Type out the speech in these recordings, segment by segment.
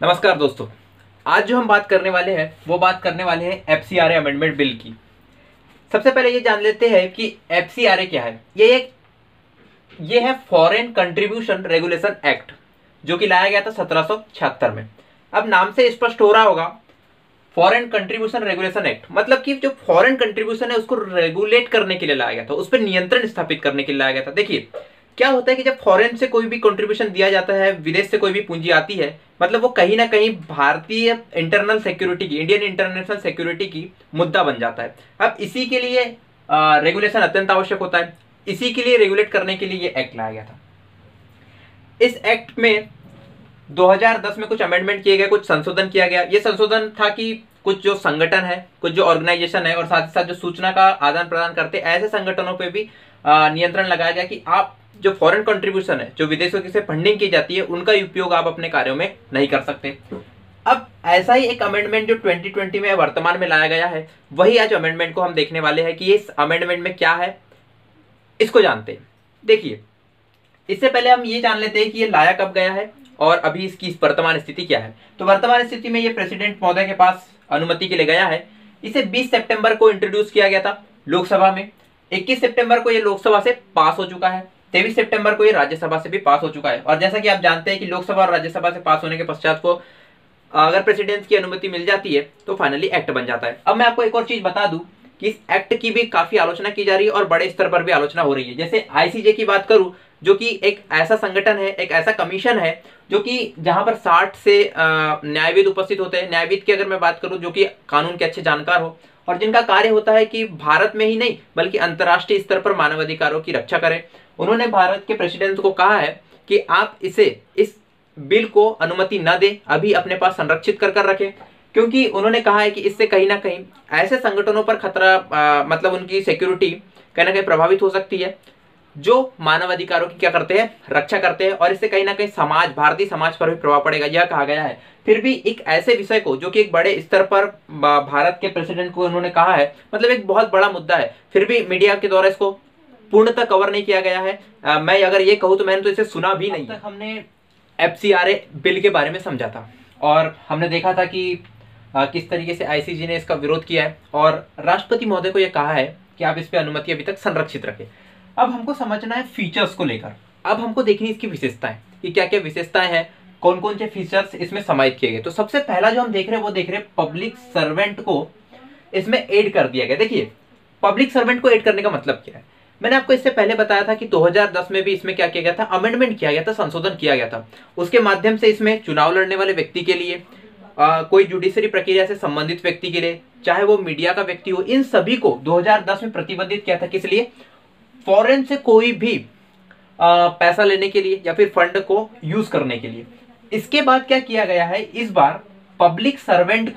नमस्कार दोस्तों। आज जो हम बात करने वाले हैं वो बात करने वाले हैं एफसीआरए अमेंडमेंट बिल की। सबसे पहले ये जान लेते हैं कि एफसीआरए क्या है। ये है फॉरेन कंट्रीब्यूशन रेगुलेशन एक्ट, जो कि लाया गया था 1776 में। अब नाम से स्पष्ट हो रहा होगा, फॉरेन कंट्रीब्यूशन रेगुलेशन एक्ट मतलब कि जो फॉरेन कंट्रीब्यूशन है उसको रेगुलेट करने के लिए लाया गया था, उस पर नियंत्रण स्थापित करने के लिए लाया गया था। देखिए क्या होता है कि जब फॉरेन से कोई भी कंट्रीब्यूशन दिया जाता है, विदेश से कोई भी पूंजी आती है, मतलब वो कहीं ना कहीं भारतीय इंटरनल सिक्योरिटी की, इंडियन इंटरनेशनल सिक्योरिटी की मुद्दा बन जाता है। अब इसी के लिए रेगुलेशन अत्यंत आवश्यक होता है। इसी के लिए रेगुलेट करने के लिए ये एक्ट लाया गया था। इस एक्ट में 2010 में कुछ अमेंडमेंट किए गए, कुछ संशोधन किया गया। ये संशोधन था कि कुछ जो संगठन है, कुछ जो ऑर्गेनाइजेशन है और साथ ही साथ जो सूचना का आदान प्रदान करते हैं, ऐसे संगठनों पे भी नियंत्रण लगाया गया कि आप जो फॉरेन कंट्रीब्यूशन है, जो विदेशों से फंडिंग की जाती है, उनका उपयोग आप अपने कार्यों में नहीं कर सकते। अब ऐसा ही एक अमेंडमेंट जो 2020 में वर्तमान में लाया गया है, वही आज अमेंडमेंट को हम देखने वाले हैं कि इस अमेंडमेंट में क्या है, इसको जानते हैं। देखिए इससे पहले हम ये जान लेते हैं कि ये लाया कब गया है और अभी इसकी वर्तमान स्थिति क्या है। तो वर्तमान स्थिति में ये प्रेसिडेंट महोदय के पास अनुमति के लिए गया है। इसे 20 सितंबर को इंट्रोड्यूस किया गया था लोकसभा में। 21 सितंबर को ये लोकसभा से पास हो चुका है। 23 सितंबर को ये राज्यसभा से भी पास हो चुका है। और जैसा कि आप जानते हैं कि लोकसभा और राज्यसभा से पास होने के पश्चात को अगर प्रेसिडेंट की अनुमति मिल जाती है तो फाइनली एक्ट बन जाता है। अब मैं आपको एक और चीज बता दूं कि इस एक्ट की भी काफी आलोचना की जा रही है और बड़े स्तर पर भी आलोचना हो रही है। जैसे आईसीजे की बात करूं, जो कि एक ऐसा संगठन है, एक ऐसा कमीशन है जो कि जहां पर 60 से न्यायविद उपस्थित होते हैं। न्यायविद की अगर मैं बात करूं, जो कि कानून के अच्छे जानकार हो और जिनका कार्य होता है कि भारत में ही नहीं बल्कि अंतर्राष्ट्रीय स्तर पर मानवाधिकारों की रक्षा करें। उन्होंने भारत के प्रेसिडेंट को कहा है कि आप इस बिल को अनुमति न दें, अभी अपने पास संरक्षित कर रखें, क्योंकि उन्होंने कहा है कि इससे कहीं ना कहीं ऐसे संगठनों पर खतरा, मतलब उनकी सिक्योरिटी कहीं ना कहीं प्रभावित हो सकती है, जो मानवाधिकारों की क्या करते हैं, रक्षा करते हैं, और इससे कहीं ना कहीं भारतीय समाज पर भी प्रभाव पड़ेगा, यह कहा गया है। फिर भी एक ऐसे विषय को, जो कि एक बड़े स्तर पर भारत के प्रेसिडेंट को उन्होंने कहा है, मतलब एक बहुत बड़ा मुद्दा है, फिर भी मीडिया के द्वारा इसको पूर्णतः कवर नहीं किया गया है। मैं अगर ये कहूँ तो मैंने तो इसे सुना भी नहीं। तक हमने एफसीआरए बिल के बारे में समझा था और हमने देखा था कि किस तरीके से आईसीजे ने इसका विरोध किया है और राष्ट्रपति महोदय को यह कहा है कि आप इस पे अनुमति अभी तक संरक्षित रखें। अब हमको समझना है फीचर्स को लेकर। अब हमको देखनी इसकी विशेषताएं कि क्या क्या विशेषताएं हैं, कौन कौन से फीचर्स इसमें समाहित किए गए। तो सबसे पहला जो हम देख रहे हैं वो देख रहे हैं पब्लिक सर्वेंट को इसमें ऐड कर दिया गया। देखिए पब्लिक सर्वेंट को ऐड करने का मतलब क्या है। मैंने आपको इससे पहले बताया था कि 2010 में भी इसमें क्या किया गया था, अमेंडमेंट किया गया था, संशोधन किया गया था। उसके माध्यम से इसमें चुनाव लड़ने वाले व्यक्ति के लिए, कोई जुडिशरी प्रक्रिया से संबंधित व्यक्ति के लिए, चाहे वो मीडिया का व्यक्ति हो, इन सभी को 2010 में प्रतिबंधित किया था। किस लिए? फॉरेन से कोई भी पैसा लेने के लिए या फिर फंड को यूज करने के लिए। इसके बाद क्या किया गया है, इस बार पब्लिक सर्वेंट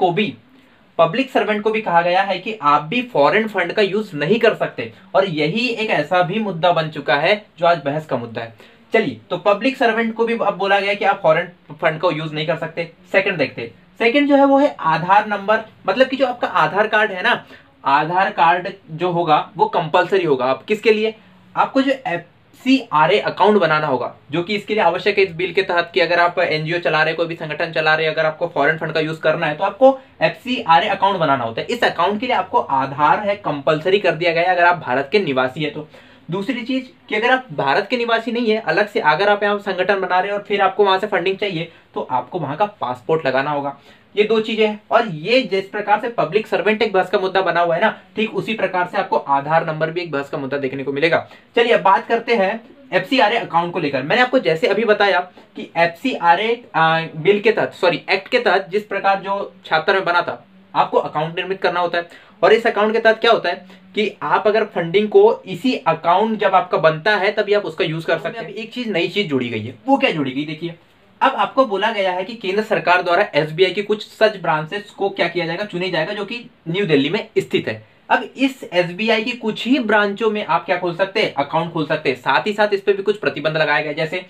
को भी कहा गया है कि आप भी फॉरेन फंड का यूज नहीं कर सकते, और यही एक ऐसा भी मुद्दा बन चुका है जो आज बहस का मुद्दा है। चलिए, तो पब्लिक सर्वेंट को भी अब बोला गया कि आप फॉरेन फंड का यूज नहीं कर सकते। सेकंड देखते हैं। सेकंड जो है वो है आधार नंबर, मतलब कि जो आपका आधार कार्ड है ना, आधार कार्ड जो होगा वो कंपलसरी होगा। आप किसके लिए? आपको जो एफसीआरए अकाउंट बनाना होगा, जो कि इसके लिए आवश्यक है इस बिल के तहत कि अगर आप एनजीओ चला रहे, कोई भी संगठन चला रहे, अगर आपको फॉरेन फंड का यूज करना है तो आपको एफसीआरए अकाउंट बनाना होता है। इस अकाउंट के लिए आपको आधार है कंपलसरी कर दिया गया है अगर आप भारत के निवासी है तो। दूसरी चीज कि अगर आप भारत के निवासी नहीं है, अलग से अगर आप यहाँ संगठन बना रहे हैं और फिर आपको वहां से फंडिंग चाहिए तो आपको वहां का पासपोर्ट लगाना होगा। ये दो चीजें हैं। और ये जिस प्रकार से पब्लिक सर्वेंट एक बहस का मुद्दा बना हुआ है ना, ठीक उसी प्रकार से आपको आधार नंबर भी एक बहस का मुद्दा देखने को मिलेगा। चलिए अब बात करते हैं एफसीआरए अकाउंट को लेकर। मैंने आपको जैसे अभी बताया कि एफसीआरए बिल के तहत, एक्ट के तहत जिस प्रकार जो छात्र में बना था, आपको अकाउंट निर्मित करना होता है। और इस अकाउंट के तहत क्या होता है कि आप अगर फंडिंग को इसी अकाउंट जब आपका बनता है तभी आप उसका यूज कर सकते हैं। एक चीज, नई चीज जुड़ी गई है। वो क्या जुड़ी गई? देखिए, अब आपको बोला गया है कि केंद्र सरकार द्वारा एसबीआई की कुछ सच ब्रांचेस को क्या किया जाएगा, चुनी जाएगा, जो कि न्यू दिल्ली में स्थित है। अब इस एसबीआई की कुछ ही ब्रांचों में आप क्या खोल सकते हैं, अकाउंट खोल सकते हैं। साथ ही साथ इस पे भी कुछ प्रतिबंध लगाया गया, जैसे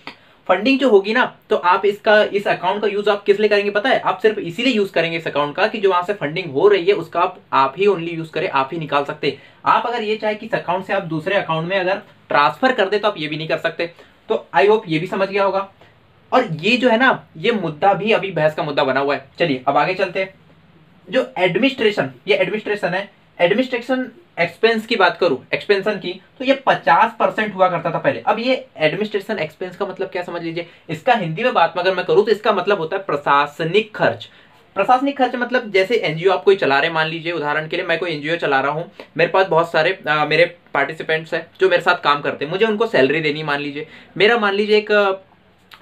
फंडिंग जो होगी ना, तो आप इस अकाउंट का यूज आप किस लिए करेंगे पता है? आप सिर्फ इसीलिए यूज करेंगे इस अकाउंट का कि जो वहां से फंडिंग हो रही है उसका आप ही ओनली यूज करें, आप ही निकाल सकते हैं। आप अगर ये चाहे कि इस अकाउंट से आप दूसरे अकाउंट में अगर ट्रांसफर कर दे तो आप ये भी नहीं कर सकते। तो आई होप ये भी समझ गया होगा। और ये जो है ना, ये मुद्दा भी अभी बहस का मुद्दा बना हुआ है। चलिए अब आगे चलते हैं। जो एडमिनिस्ट्रेशन, ये एडमिनिस्ट्रेशन है, एडमिनिस्ट्रेशन एक्सपेंस की बात करूं, एक्सपेंशन की, तो ये 50% हुआ करता था पहले। अब ये एडमिनिस्ट्रेशन एक्सपेंस का मतलब क्या समझ लीजिए, इसका हिंदी में बात में अगर मैं करूं तो इसका मतलब होता है प्रशासनिक खर्च। प्रशासनिक खर्च मतलब जैसे एनजीओ आप कोई चला रहे हैं, मान लीजिए उदाहरण के लिए मैं कोई एनजीओ चला रहा हूं, मेरे पास बहुत सारे मेरे पार्टिसिपेंट्स हैं जो मेरे साथ काम करते हैं, मुझे उनको सैलरी देनी, मान लीजिए मेरा, मान लीजिए एक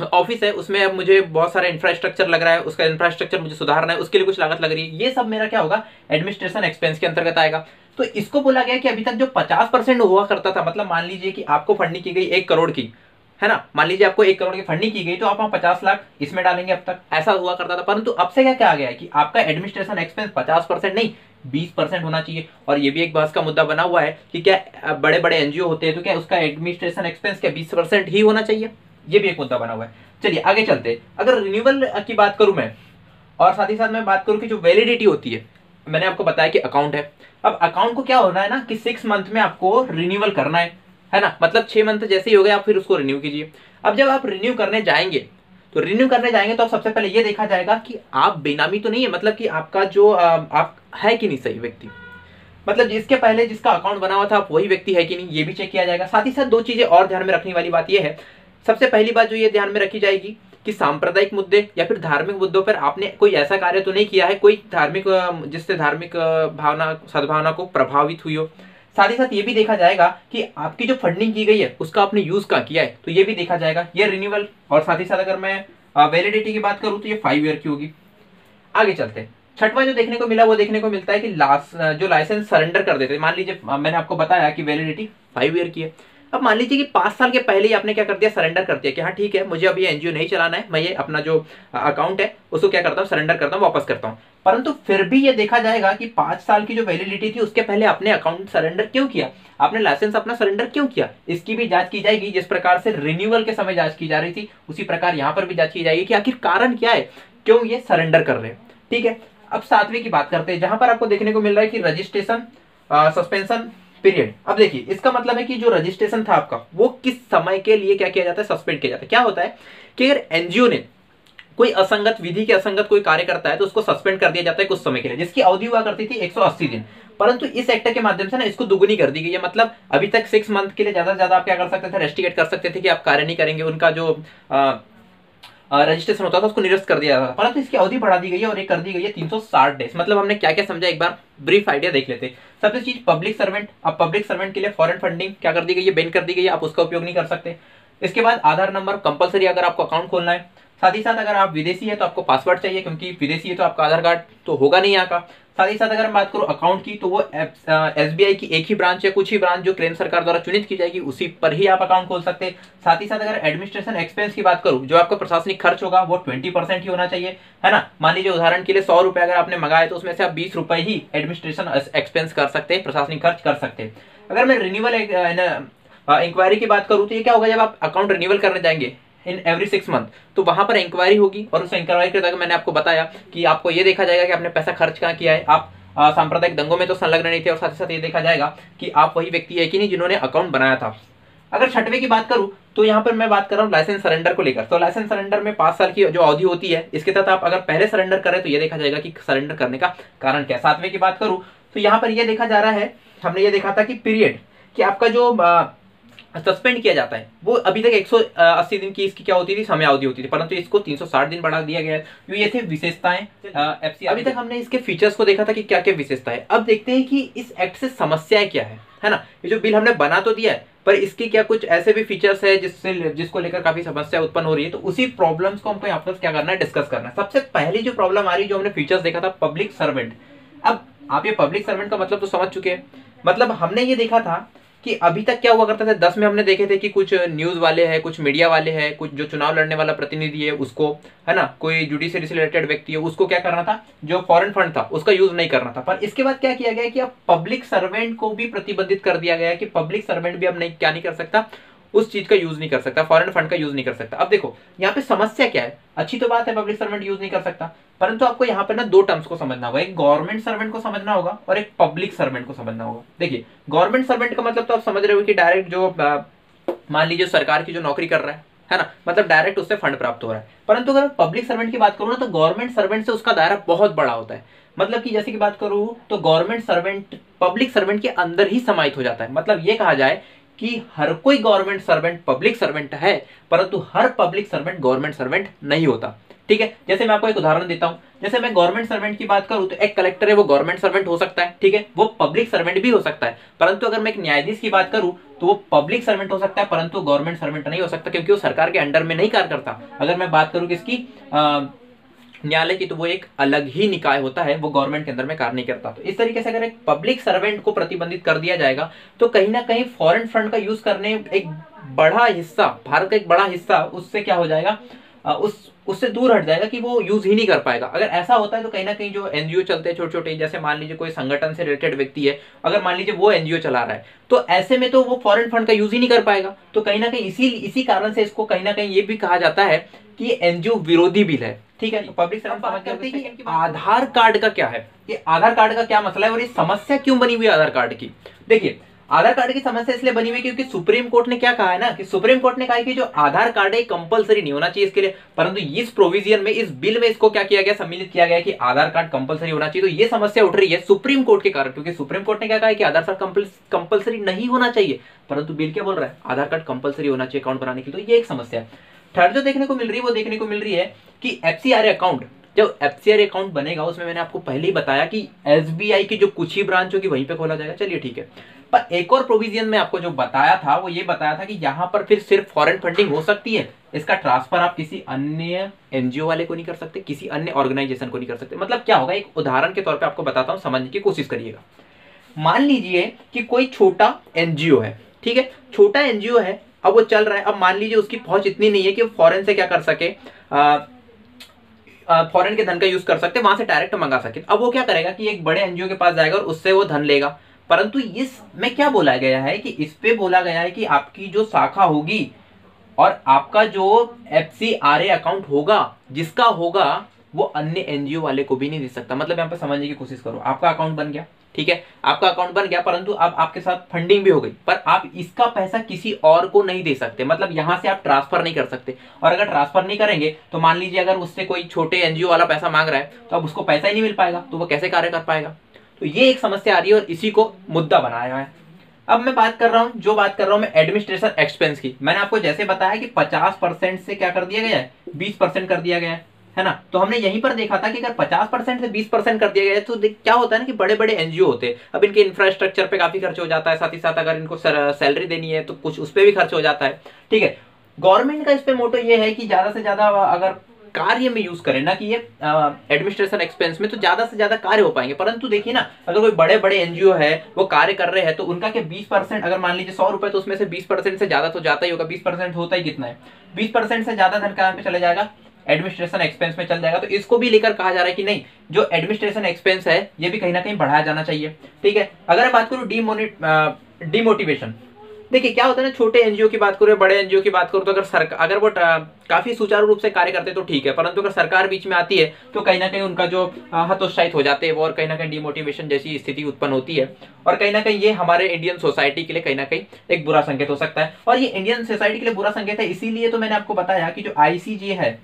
ऑफिस है, उसमें अब मुझे बहुत सारा इंफ्रास्ट्रक्चर लग रहा है, उसका इंफ्रास्ट्रक्चर मुझे सुधारना है, उसके लिए कुछ लागत लग रही है, ये सब मेरा क्या होगा, एडमिनिस्ट्रेशन एक्सपेंस के अंतर्गत आएगा। तो इसको बोला गया कि अभी तक जो 50% हुआ करता था, मतलब मान लीजिए कि आपको फंडिंग की गई 1 करोड़ की, है ना, मान लीजिए आपको 1 करोड़ की फंडिंग की गई, तो आप वहां 50 लाख इसमें डालेंगे, अब तक ऐसा हुआ करता था। परंतु अब से क्या आ गया है कि आपका एडमिनिस्ट्रेशन एक्सपेंस 50% नहीं 20% होना चाहिए। और ये भी एक बहस का मुद्दा बना हुआ है कि क्या बड़े बड़े एनजीओ होते हैं तो क्या उसका एडमिनिस्ट्रेशन एक्सपेंस क्या 20% ही होना चाहिए, ये भी एक मुद्दा बना हुआ है। चलिए आगे चलते। अगर रिन्यूअल की बात करूं मैं, और साथ ही साथ मैं बात करूं कि जो वैलिडिटी होती है, मैंने आपको बताया कि अकाउंट है, अब अकाउंट को क्या होना है ना कि 6 मंथ में आपको रिन्यूअल करना है ना, मतलब 6 मंथ जैसे ही हो गए आप फिर उसको रिन्यू कीजिए। अब जब आप रिन्यू करने जाएंगे तो सबसे पहले ये देखा जाएगा कि आप बेनामी तो नहीं है, मतलब कि आपका जो आप है कि नहीं सही व्यक्ति, मतलब जिसके पहले जिसका अकाउंट बना हुआ था आप वही व्यक्ति है कि नहीं, ये भी चेक किया जाएगा। साथ ही साथ 2 चीजें और ध्यान में रखने वाली बात ये है, सबसे पहली बात जो ये ध्यान में रखी जाएगी कि सांप्रदायिक मुद्दे या फिर धार्मिक मुद्दों पर आपने कोई ऐसा कार्य तो नहीं किया है, कोई धार्मिक जिससे धार्मिक भावना सद्भावना को प्रभावित हुई हो। साथ ही साथ ये भी देखा जाएगा कि आपकी जो फंडिंग की गई है उसका आपने यूज कहाँ किया है, तो ये भी देखा जाएगा, ये रिन्यूअल। और साथ ही साथ अगर मैं वैलिडिटी की बात करूं तो ये 5 ईयर की होगी। आगे चलते हैं। छठवां जो देखने को मिला वो देखने को मिलता है कि जो लाइसेंस सरेंडर कर देते हैं, मान लीजिए मैंने आपको बताया कि वैलिडिटी 5 ईयर की है, अब मान लीजिए कि 5 साल के पहले ही आपने क्या कर दिया, सरेंडर कर दिया कि हाँ ठीक है मुझे अभी एनजीओ नहीं चलाना है, मैं ये अपना जो अकाउंट है उसको क्या करता हूँ, सरेंडर करता हूँ, वापस करता हूँ। परंतु फिर भी ये देखा जाएगा कि 5 साल की जो वैलिडिटी थी उसके पहले आपने अकाउंट सरेंडर क्यों किया, आपने लाइसेंस अपना सरेंडर क्यों किया, इसकी भी जांच की जाएगी। जिस प्रकार से रिन्यूअल के समय जांच की जा रही थी उसी प्रकार यहाँ पर भी जांच की जाएगी कि आखिर कारण क्या है, क्यों ये सरेंडर कर रहे हैं। ठीक है, अब 7वें की बात करते हैं, जहां पर आपको देखने को मिल रहा है कि रजिस्ट्रेशन सस्पेंशन पीरियड। अब देखिए इसका मतलब है कि जो रजिस्ट्रेशन था आपका वो किस समय के लिए क्या किया जाता है, सस्पेंड किया जाता है। क्या होता है कि अगर एनजीओ ने कोई असंगत विधि के असंगत कोई कार्य करता है तो उसको सस्पेंड कर दिया जाता है कुछ समय के लिए, जिसकी अवधि हुआ करती थी 180 दिन, परंतु इस एक्ट के माध्यम से ना इसको दुगुनी कर दी गई है। मतलब अभी तक 6 मंथ के लिए ज्यादा से ज्यादा आप क्या कर सकते थे, रेस्ट्रिकेट कर सकते थे कि आप कार्य नहीं करेंगे, उनका जो रजिस्ट्रेशन होता था उसको निरस्त कर दिया जाता था, परंतु इसकी अवधि बढ़ा दी गई है और ये कर दी गई है 360 डेज। मतलब हमने क्या क्या समझा एक बार ब्रीफ आइडिया देख लेते। सबसे चीज पब्लिक सर्वेंट, अब पब्लिक सर्वेंट के लिए फॉरेन फंडिंग क्या कर दी गई है, बैन कर दी गई है, आप उसका उपयोग नहीं कर सकते। इसके बाद आधार नंबर कंपलसरी अगर आपको अकाउंट खोलना है। साथ ही साथ अगर आप विदेशी है तो आपको पासवर्ड चाहिए, क्योंकि विदेशी है तो आपका आधार कार्ड तो होगा नहीं यहाँ का। साथ ही साथ अगर मैं बात करूँ अकाउंट की तो वो एसबीआई की एक ही ब्रांच या कुछ ही ब्रांच जो केंद्र सरकार द्वारा चुनित की जाएगी उसी पर ही आप अकाउंट खोल सकते हैं। साथ ही साथ अगर एडमिनिस्ट्रेशन एक्सपेंस की बात करूँ, जो आपका प्रशासनिक खर्च होगा वो 20% ही होना चाहिए, है ना। मान लीजिए उदाहरण के लिए 100 रुपए अगर आपने मंगाए तो उसमें से आप 20 रुपए ही एडमिनिस्ट्रेशन एक्सपेंस कर सकते हैं, प्रशासनिक खर्च कर सकते हैं। अगर मैं रिन्यूअल इंक्वायरी की बात करूँ तो ये क्या होगा, जब आप अकाउंट रिन्यूअल करने जाएंगे इन एवरी 6 मंथ तो वहां पर इंक्वायरी होगी, और उस इंक्वायरी के तहत मैंने आपको बताया कि आपको ये देखा जाएगा कि आपने पैसा खर्च कहाँ किया है, आप सांप्रदायिक दंगों में तो संलग्न नहीं थे, और साथ ही साथ ये देखा जाएगा कि आप वही व्यक्ति है कि नहीं जिन्होंने अकाउंट बनाया था। अगर 6वें की बात करूं तो यहाँ पर मैं बात कर रहा हूँ लाइसेंस सरेंडर को लेकर। तो लाइसेंस सरेंडर में 5 साल की जो अवधि होती है, इसके तहत आप अगर पहले सरेंडर करें तो ये देखा जाएगा कि सरेंडर करने का कारण क्या है। 7वें की बात करूं तो यहाँ पर यह देखा जा रहा है, हमने ये देखा था कि पीरियड, कि आपका जो सस्पेंड किया जाता है वो अभी तक 180 दिन की इसकी क्या होती थी, समय अवधि होती थी, परंतु इसको 360 दिन बढ़ा दिया गया है। ये थे विशेषताएं एफसी। अभी तक हमने इसके फीचर्स को देखा था कि क्या क्या विशेषता है। अब देखते हैं कि इस एक्ट से समस्याएं क्या है ना। ये जो बिल हमने बना तो दिया है पर इसकी क्या कुछ ऐसे भी फीचर्स है जिसको लेकर काफी समस्या उत्पन्न हो रही है, तो उसी प्रॉब्लम्स को हमको यहाँ पर क्या करना है, डिस्कस करना है। सबसे पहली जो प्रॉब्लम आ रही है, जो हमने फीचर्स देखा था, पब्लिक सर्वेंट। अब आप ये पब्लिक सर्वेंट का मतलब तो समझ चुके हैं। मतलब हमने ये देखा था कि अभी तक क्या हुआ करता था, 10 में हमने देखे थे कि कुछ न्यूज वाले हैं, कुछ मीडिया वाले हैं, कुछ जो चुनाव लड़ने वाला प्रतिनिधि है उसको, है ना, कोई जुडिशरी से रिलेटेड व्यक्ति है उसको क्या करना था, जो फॉरेन फंड था उसका यूज नहीं करना था। पर इसके बाद क्या किया गया कि अब पब्लिक सर्वेंट को भी प्रतिबंधित कर दिया गया है कि पब्लिक सर्वेंट भी अब नहीं क्या नहीं कर सकता, उस चीज का यूज नहीं कर सकता, फॉरेन फंड का यूज नहीं कर सकता। अब देखो यहाँ पे समस्या क्या है, अच्छी तो बात है पब्लिक सर्वेंट यूज नहीं कर सकता, परंतु आपको यहाँ पे ना 2 टर्म्स को समझना होगा, एक गवर्नमेंट सर्वेंट को समझना होगा और एक पब्लिक सर्वेंट को समझना होगा। देखिए गवर्नमेंट सर्वेंट का मतलब तो आप समझ रहे हो कि डायरेक्ट जो मान लीजिए सरकार की जो नौकरी कर रहा है ना, मतलब डायरेक्ट उससे फंड प्राप्त हो रहा है। परंतु अगर पब्लिक सर्वेंट की बात करूँ ना, तो गवर्नमेंट सर्वेंट से उसका दायरा बहुत बड़ा होता है। मतलब कि जैसे कि बात करूँ तो गवर्नमेंट सर्वेंट पब्लिक सर्वेंट के अंदर ही समाहित हो जाता है। मतलब ये कहा जाए कि हर कोई गवर्नमेंट सर्वेंट पब्लिक सर्वेंट है, परंतु हर पब्लिक सर्वेंट गवर्नमेंट सर्वेंट नहीं होता। ठीक है, जैसे मैं आपको एक उदाहरण देता हूं। जैसे मैं गवर्नमेंट सर्वेंट की बात करूं तो एक कलेक्टर है, वो गवर्नमेंट सर्वेंट हो सकता है, ठीक है, वो पब्लिक सर्वेंट भी हो सकता है। परंतु अगर मैं एक न्यायाधीश की बात करूं तो वो पब्लिक सर्वेंट हो सकता है, परंतु गवर्नमेंट सर्वेंट नहीं हो सकता, क्योंकि वो सरकार के अंडर में नहीं कार्य करता। अगर मैं बात करूं किसकी, न्यायालय की, तो वो एक अलग ही निकाय होता है, वो गवर्नमेंट के अंदर में कार्य नहीं करता। तो इस तरीके से अगर एक पब्लिक सर्वेंट को प्रतिबंधित कर दिया जाएगा तो कहीं ना कहीं फॉरेन फंड का यूज करने एक बड़ा हिस्सा, भारत का एक बड़ा हिस्सा उससे क्या हो जाएगा, उससे दूर हट जाएगा कि वो यूज ही नहीं कर पाएगा। अगर ऐसा होता है तो कहीं ना कहीं जो एनजीओ चलते हैं छोटे छोटे, जैसे मान लीजिए कोई संगठन से रिलेटेड व्यक्ति है, अगर मान लीजिए वो एनजीओ चला रहा है, तो ऐसे में तो वो फॉरेन फंड का यूज ही नहीं कर पाएगा। तो कहीं ना कहीं इसी कारण से इसको कहीं ना कहीं ये भी कहा जाता है कि ये एनजीओ विरोधी बिल है। ठीक है, तो पब्लिक सर्वेंट समझ करते हैं कि आधार कार्ड का क्या है, ये आधार कार्ड का क्या मसला है और ये समस्या क्यों बनी हुई है आधार कार्ड की। देखिए, आधार कार्ड की समस्या इसलिए बनी हुई क्योंकि सुप्रीम कोर्ट ने क्या कहा है ना, कि सुप्रीम कोर्ट ने कहा है कि जो आधार कार्ड है कंपलसरी नहीं होना चाहिए इसके लिए, परंतु इस प्रोविजन में, इस बिल में इसको क्या किया गया, सम्मिलित किया गया कि आधार कार्ड कंपलसरी होना चाहिए। तो ये समस्या उठ रही है सुप्रीम कोर्ट के कारण, क्योंकि सुप्रीम कोर्ट ने क्या कहा है कि आधार कार्ड कंपलसरी नहीं होना चाहिए, परंतु बिल क्या बोल रहा है, आधार कार्ड कंपलसरी होना चाहिए अकाउंट बनाने के लिए। तो ये एक समस्या है। थर्ड जो देखने को मिल रही है, वो देखने को मिल रही है कि एफसीआरए अकाउंट, जब एफसीआरए अकाउंट बनेगा उसमें मैंने आपको पहले ही बताया कि एसबीआई की जो कुछ ही ब्रांच होगी वहीं पे खोला जाएगा। चलिए ठीक है, पर एक और प्रोविजन में आपको जो बताया था वो ये बताया था कि यहाँ पर फिर सिर्फ फॉरेन फंडिंग हो सकती है, इसका ट्रांसफर आप किसी अन्य एनजीओ वाले को नहीं कर सकते, किसी अन्य ऑर्गेनाइजेशन को नहीं कर सकते। मतलब क्या होगा, एक उदाहरण के तौर पर आपको बताता हूँ, समझने की कोशिश करिएगा। मान लीजिए कि कोई छोटा एनजीओ है, ठीक है, छोटा एनजीओ है, अब वो चल रहा है। अब मान लीजिए उसकी पहुंच इतनी नहीं है कि वो फॉरेन से क्या कर सके, फॉरेन के धन का यूज कर सकते, वहां से डायरेक्ट मंगा सके। अब वो क्या करेगा कि एक बड़े एनजीओ के पास जाएगा और उससे वो धन लेगा। परंतु इसमें क्या बोला गया है कि इस पे बोला गया है कि आपकी जो शाखा होगी और आपका जो एफसीआरए अकाउंट होगा, जिसका होगा, वो अन्य एनजीओ वाले को भी नहीं दे सकता। मतलब यहाँ पे समझने की कोशिश करो, आपका अकाउंट बन गया, ठीक है, आपका अकाउंट बन गया, परंतु अब आपके साथ फंडिंग भी हो गई, पर आप इसका पैसा किसी और को नहीं दे सकते। मतलब यहां से आप ट्रांसफर नहीं कर सकते, और अगर ट्रांसफर नहीं करेंगे तो मान लीजिए अगर उससे कोई छोटे एनजीओ वाला पैसा मांग रहा है तो अब उसको पैसा ही नहीं मिल पाएगा, तो वो कैसे कार्य कर पाएगा। तो ये एक समस्या आ रही है और इसी को मुद्दा बनाया है। अब मैं बात कर रहा हूं मैं एडमिनिस्ट्रेशन एक्सपेंस की। मैंने आपको जैसे बताया कि 50% से क्या कर दिया गया है, 20% कर दिया गया है ना। तो हमने यहीं पर देखा था कि अगर 50% से 20% कर दिया गया है तो क्या होता है ना कि बड़े बड़े एनजीओ होते हैं, अब इनके इंफ्रास्ट्रक्चर पे काफी खर्च हो जाता है, साथ ही साथ अगर इनको सैलरी देनी है तो कुछ उस पर भी खर्च हो जाता है। ठीक है, गवर्नमेंट का इस पे मोटो ये है कि ज्यादा से ज्यादा अगर कार्य में यूज करें ना कि ये एडमिनिस्ट्रेशन एक्सपेंस में, तो ज्यादा से ज्यादा कार्य हो पाएंगे। परंतु देखिए ना, अगर कोई बड़े बड़े एनजीओ है वो कार्य कर रहे हैं तो उनका क्या 20%, अगर मान लीजिए 100 रुपए, तो उसमें से 20% से ज्यादा तो जाता ही होगा। 20% होता ही कितना है, 20% से ज्यादा धन कहाँ पे चले जाएगा, एडमिनिस्ट्रेशन एक्सपेंस में चल जाएगा। तो इसको भी लेकर कहा जा रहा है कि नहीं, जो एडमिनिस्ट्रेशन एक्सपेंस है ये भी कहीं ना कहीं बढ़ाया जाना चाहिए। ठीक है, अगर मैं बात करूं डिमोटिवेशन, देखिए क्या होता है ना, छोटे एनजीओ की बात करूं, बड़े एनजीओ की बात करूं, तो अगर वो काफी सुचारू रूप से कार्य करते तो ठीक है, परंतु अगर सरकार बीच में आती है तो कहीं ना कहीं उनका जो हतोत्साहित हो जाते हैं वो, और कहीं ना कहीं डिमोटिवेशन जैसी स्थिति उत्पन्न होती है। और कहीं ना कहीं ये हमारे इंडियन सोसाइटी के लिए कहीं ना कहीं एक बुरा संकेत हो सकता है। और ये इंडियन सोसाइटी के लिए बुरा संकेत है इसीलिए तो मैंने आपको बताया कि जो आईसीजे है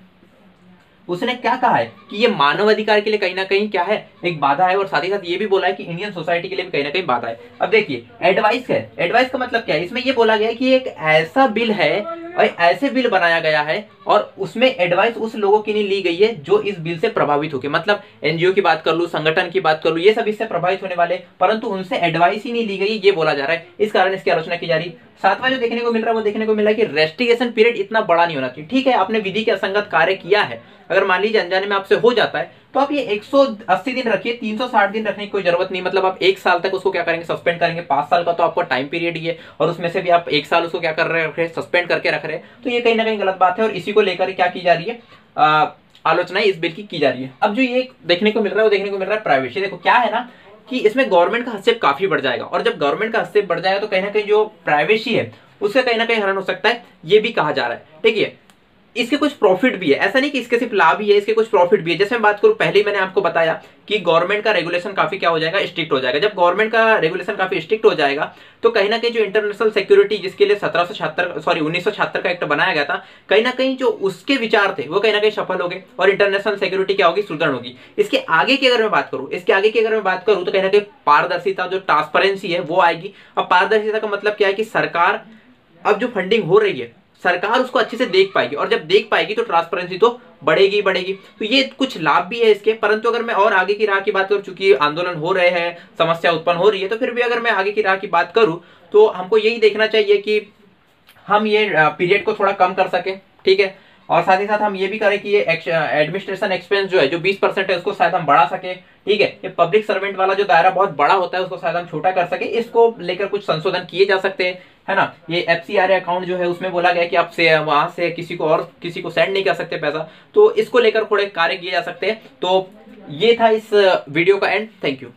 उसने क्या कहा है कि ये मानव अधिकार के लिए कहीं ना कहीं क्या है, एक बाधा है, और साथ ही साथ ये भी बोला है कि इंडियन सोसाइटी के लिए भी कहीं ना कहीं बाधा है। अब देखिए एडवाइस है, एडवाइस का मतलब क्या है, इसमें ये बोला गया है कि एक ऐसा बिल है और ऐसे बिल बनाया गया है और उसमें एडवाइस उस लोगों की नहीं ली गई है जो इस बिल से प्रभावित होके, मतलब एनजीओ की बात कर लूं, संगठन की बात कर लूं, ये सब इससे प्रभावित होने वाले, परंतु उनसे एडवाइस ही नहीं ली गई, ये बोला जा रहा है। इस कारण इसकी आलोचना की जा रही है। सातवां जो देखने को मिल रहा है वो देखने को मिल रहा है कि रेस्टिगेशन पीरियड इतना बड़ा नहीं होना चाहिए। ठीक है, आपने विधि के असंगत कार्य किया है, अगर मान लीजिए अनजाने में आपसे हो जाता है तो आप ये 180 दिन रखिए, 360 दिन रखने की कोई जरूरत नहीं। मतलब आप 1 साल तक उसको क्या करेंगे, सस्पेंड करेंगे। 5 साल का तो आपका टाइम पीरियड ही है और उसमें से भी आप 1 साल उसको क्या कर रहे हैं, सस्पेंड करके रख रहे हैं। तो ये कहीं ना कहीं गलत बात है और इसी को लेकर क्या की जा रही है, आलोचना इस बिल की जा रही है। अब जो ये देखने को मिल रहा है वो देखने को मिल रहा है प्राइवेसी। देखो क्या है ना कि इसमें गवर्नमेंट का हस्तक्षेप काफी बढ़ जाएगा, और जब गवर्नमेंट का हस्तक्षेप बढ़ जाएगा तो कहीं ना कहीं जो प्राइवेसी है उससे कहीं ना कहीं हनन हो सकता है, ये भी कहा जा रहा है। ठीक है, इसके कुछ प्रॉफिट भी है, ऐसा नहीं कि इसके सिर्फ लाभ ही है, इसके कुछ प्रॉफिट भी है। जैसे मैं बात करूं, पहले ही मैंने आपको बताया कि गवर्नमेंट का रेगुलेशन काफी क्या हो जाएगा, स्ट्रिक्ट हो जाएगा। जब गवर्नमेंट का रेगुलेशन काफी स्ट्रिक्ट हो जाएगा तो कहीं ना कहीं जो इंटरनेशनल सिक्योरिटी जिसके लिए 1976 का एक्ट बनाया गया था, कहीं ना कहीं जो उसके विचार थे वो कहीं ना कहीं सफल हो गए और इंटरनेशनल सिक्योरिटी क्या होगी, सुदृढ़ होगी। इसके आगे की अगर मैं बात करूं, तो कहीं ना कहीं पारदर्शिता, जो ट्रांसपेरेंसी है वो आएगी। अब पारदर्शिता का मतलब क्या है कि सरकार अब जो फंडिंग हो रही है सरकार उसको अच्छे से देख पाएगी, और जब देख पाएगी तो ट्रांसपेरेंसी तो बढ़ेगी बढ़ेगी। तो ये कुछ लाभ भी है इसके। परंतु अगर मैं और आगे की राह की बात करूं, चूंकि आंदोलन हो रहे हैं, समस्या उत्पन्न हो रही है, तो फिर भी अगर मैं आगे की राह की बात करूं तो हमको यही देखना चाहिए कि हम ये पीरियड को थोड़ा कम कर सके, ठीक है। और साथ ही साथ हम ये भी करें कि ये एडमिनिस्ट्रेशन एक्सपेंस जो है, जो 20% है, उसको शायद हम बढ़ा सके, ठीक है। ये पब्लिक सर्वेंट वाला जो दायरा बहुत बड़ा होता है उसको शायद हम छोटा कर सके, इसको लेकर कुछ संशोधन किए जा सकते हैं, है ना। ये FCRA अकाउंट जो है उसमें बोला गया कि आप से वहां से किसी को सेंड नहीं कर सकते पैसा, तो इसको लेकर थोड़े कार्य किए जा सकते हैं। तो ये था इस वीडियो का एंड। Thank you.